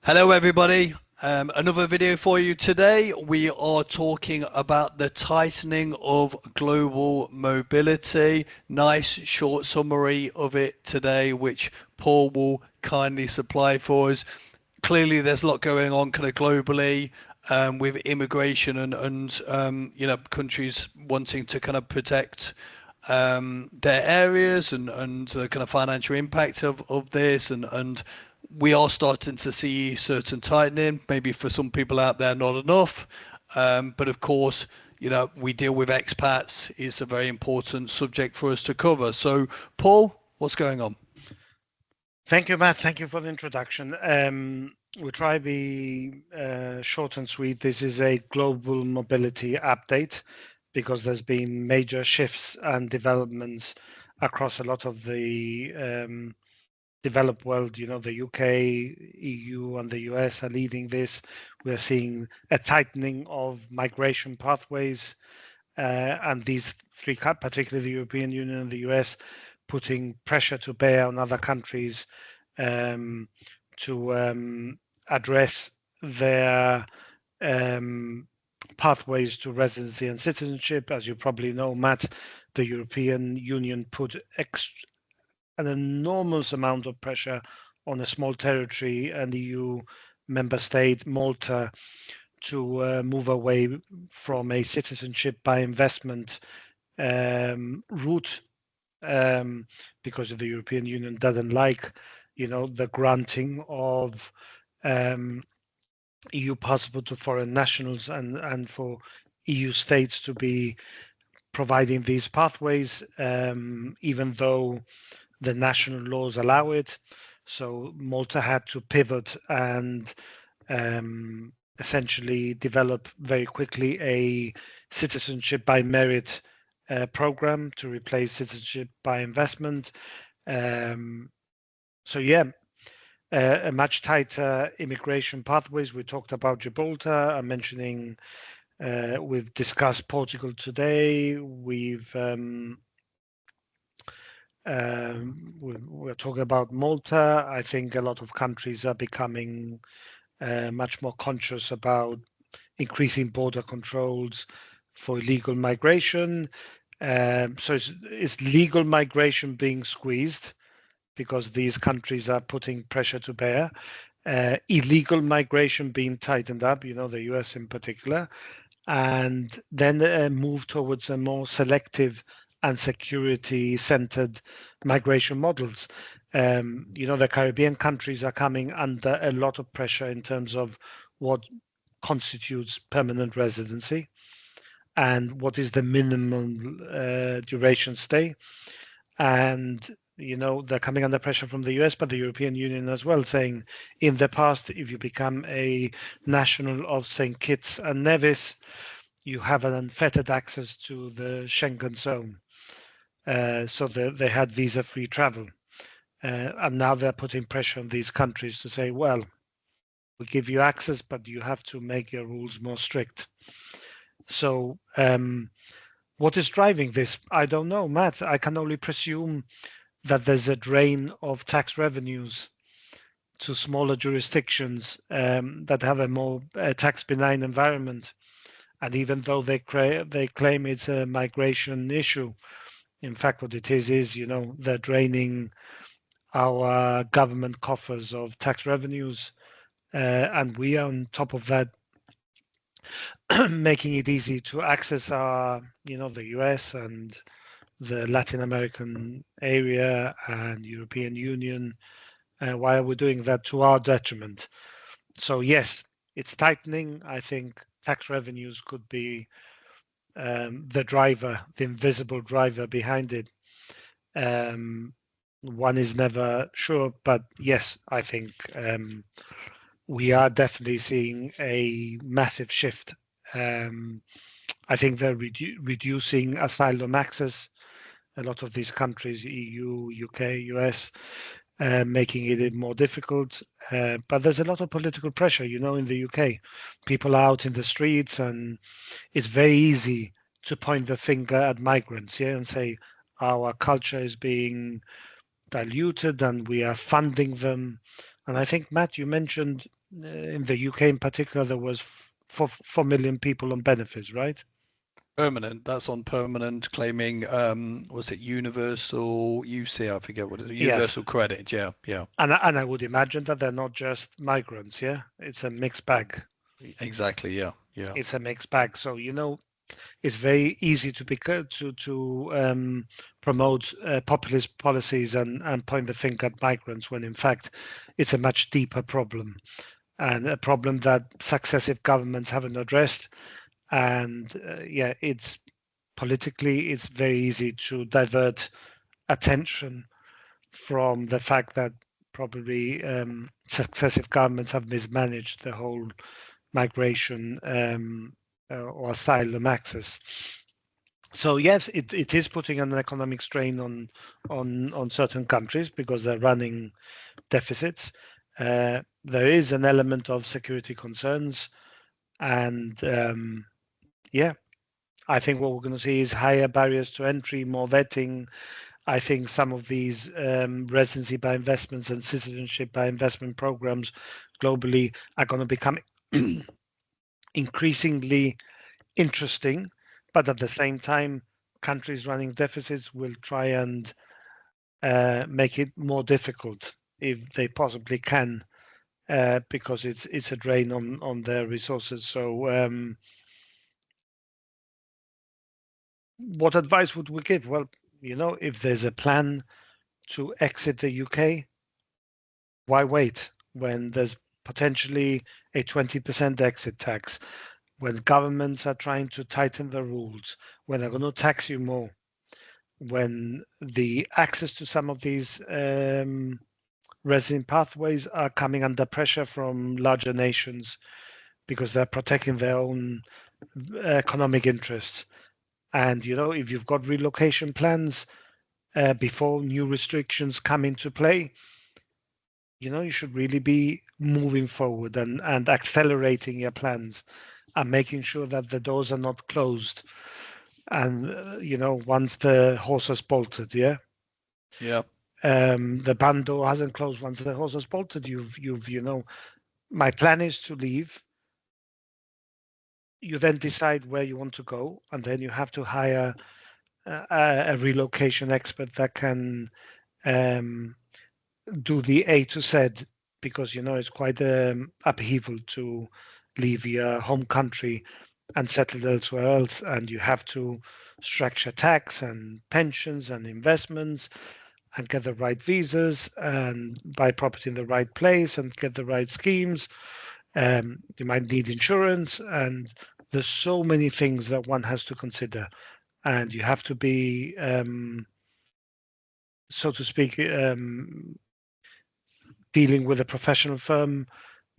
Hello everybody, another video for you today. We are talking about the tightening of global mobility. Nice short summary of it today, which Paul will kindly supply for us. Clearly there's a lot going on kind of globally with immigration and countries wanting to kind of protect their areas and the kind of financial impact of this and we are starting to see certain tightening, maybe for some people out there not enough, but of course we deal with expats. It's a very important subject for us to cover. So Paul, what's going on? Thank you, Matt. Thank you for the introduction. We'll try to be short and sweet. This is a global mobility update because there's been major shifts and developments across a lot of the developed world. You know, the UK, EU, and the US are leading this. We're seeing a tightening of migration pathways, and these three, particularly the European Union and the US, putting pressure to bear on other countries to address their pathways to residency and citizenship. As you probably know, Matt, the European Union put an enormous amount of pressure on a small territory and EU member state, Malta, to move away from a citizenship by investment route, because the European Union doesn't like, the granting of EU passport to foreign nationals and for EU states to be providing these pathways, even though the national laws allow it. So Malta had to pivot and essentially develop very quickly a citizenship by merit program to replace citizenship by investment. So yeah, a much tighter immigration pathways. We talked about Gibraltar. I'm mentioning we've discussed Portugal today. We're talking about Malta. I think a lot of countries are becoming much more conscious about increasing border controls for illegal migration. So it's legal migration being squeezed because these countries are putting pressure to bear. Illegal migration being tightened up, the US in particular, and then a move towards a more selective and security-centered migration models. The Caribbean countries are coming under a lot of pressure in terms of what constitutes permanent residency and what is the minimum duration stay. And they're coming under pressure from the US, but the European Union as well, saying in the past, if you become a national of St. Kitts and Nevis, you have an unfettered access to the Schengen zone. So they had visa-free travel. And now they're putting pressure on these countries to say, well, we give you access, but you have to make your rules more strict. So what is driving this? I don't know, Matt. I can only presume that there's a drain of tax revenues to smaller jurisdictions that have a more tax benign environment. And even though they claim it's a migration issue, in fact, what it is, they're draining our government coffers of tax revenues. And we are on top of that, making it easy to access our, the US and the Latin American area and European Union. Why are we doing that to our detriment? So yes, it's tightening. I think tax revenues could be the driver, the invisible driver behind it. One is never sure, but yes, I think we are definitely seeing a massive shift. I think they're reducing asylum access. A lot of these countries, EU, UK, US, making it more difficult. But there's a lot of political pressure, in the UK. People are out in the streets, and it's very easy to point the finger at migrants, and say our culture is being diluted, and we are funding them. And I think, Matt, you mentioned in the UK in particular, there was 4 million people on benefits, right? Permanent. That's on permanent claiming. Was it universal UC? I forget what it is. Yes. Universal credit. Yeah, yeah, And I would imagine that they're not just migrants, yeah? It's a mixed bag. exactly. Yeah, yeah, It's a mixed bag. So, it's very easy to promote populist policies and point the finger at migrants when in fact it's a much deeper problem, and a problem that successive governments haven't addressed. And yeah, it's politically it's very easy to divert attention from the fact that probably successive governments have mismanaged the whole migration or asylum access. So yes, it is putting an economic strain on certain countries because they're running deficits. There is an element of security concerns, and yeah, I think what we're going to see is higher barriers to entry, more vetting. I think some of these residency by investments and citizenship by investment programs globally are going to become increasingly interesting, but at the same time, countries running deficits will try and make it more difficult if they possibly can, because it's a drain on their resources. So, what advice would we give? Well, if there's a plan to exit the UK, why wait when there's potentially a 20% exit tax, when governments are trying to tighten the rules, when they're going to tax you more, when the access to some of these resident pathways are coming under pressure from larger nations because they're protecting their own economic interests. And if you've got relocation plans before new restrictions come into play, you should really be moving forward and accelerating your plans and making sure that the doors are not closed. And once the horse has bolted, yeah. yeah, The barn door hasn't closed once the horse has bolted. My plan is to leave. You then decide where you want to go, and then you have to hire a relocation expert that can um, do the A to Z, because it's quite upheaval to leave your home country and settle elsewhere else, and you have to structure tax and pensions and investments and get the right visas and buy property in the right place and get the right schemes. You might need insurance, and there's so many things that one has to consider, and you have to be, so to speak, dealing with a professional firm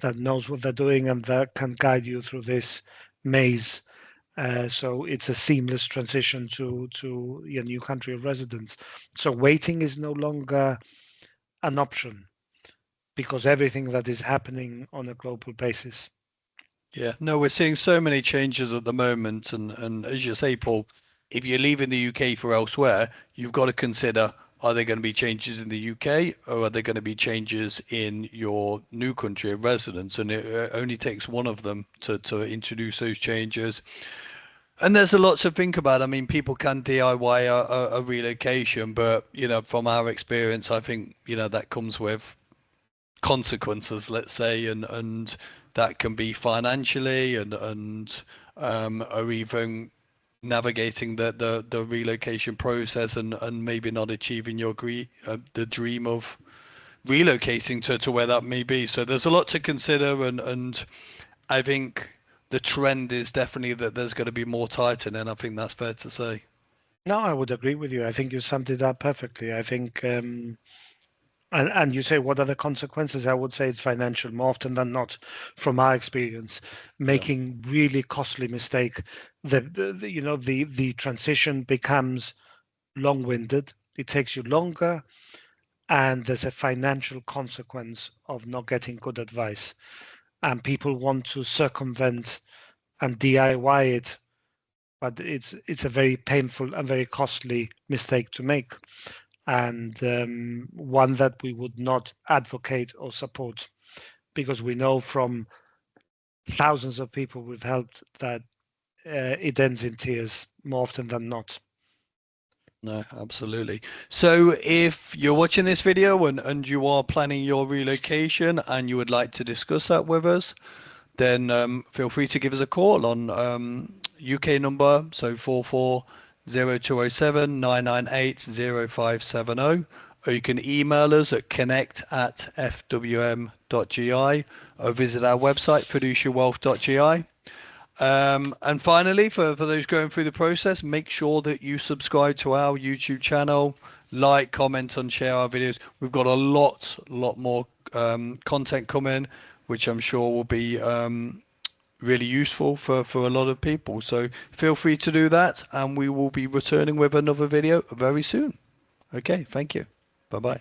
that knows what they're doing and that can guide you through this maze. So it's a seamless transition to your new country of residence. So waiting is no longer an option because everything that is happening on a global basis. yeah. No, we're seeing so many changes at the moment, and as you say, Paul, if you're leaving the UK for elsewhere, you've got to consider, are there going to be changes in the UK, or are there going to be changes in your new country of residence? And it only takes one of them to introduce those changes. And there's a lot to think about. I mean, people can DIY a relocation, but from our experience, I think that comes with consequences, let's say, and that can be financially and or even navigating the relocation process and maybe not achieving the dream of relocating to where that may be. So there's a lot to consider, and I think the trend is definitely that there's going to be more tightening. I think that's fair to say. No, I would agree with you. I think you summed it up perfectly. I think, and you say what are the consequences? I would say it's financial more often than not, from our experience, Yeah. making really costly mistake. The transition becomes long-winded. It takes you longer, and there's a financial consequence of not getting good advice. And people want to circumvent and DIY it, but it's a very painful and very costly mistake to make. and one that we would not advocate or support, because we know from thousands of people we've helped that it ends in tears more often than not. No, absolutely. So if you're watching this video and you are planning your relocation and you would like to discuss that with us, then feel free to give us a call on UK number, so 440207 998 or you can email us at connect@fwm.gi or visit our website fiduciarywealth.gi. And finally, for those going through the process, make sure that you subscribe to our YouTube channel, like, comment, and share our videos. We've got a lot more content coming, which I'm sure will be really useful for a lot of people. So feel free to do that, and we will be returning with another video very soon. Okay, thank you. Bye bye.